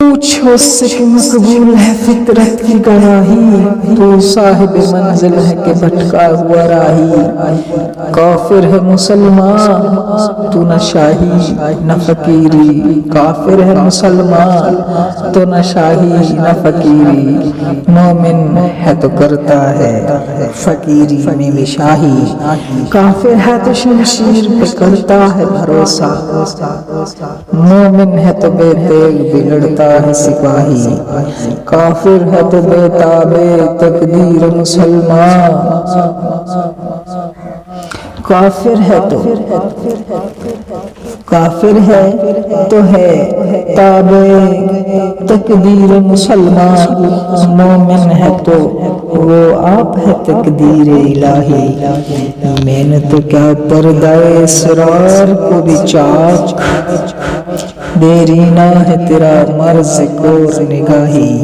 पूछो उससे कि मकबूल है फितरत की गवाही, तो साहिब मंजिल है कि भटका हुआ राही। काफिर है मुसलमान तो न शाही न फकीरी, काफिर है मुसलमान तो न शाही न फकीरी। मोमिन है तो करता है फकीरी में भी शाही, काफिर है तो शमशीर पे करता है भरोसा। मोमिन है तो बेतेग बिगड़ता है सिपाही, काफिर है तो बेताबे तकदीर मुसलमान। काफिर है तो है ताबे तकदीर मुसलमान। मोमिन है तो वो आप है तकदीर इलाही। मैंने तो क्या पर्दाए इसरार को भी चाक, देरी ना है तेरा मर्ज़ को निगाही।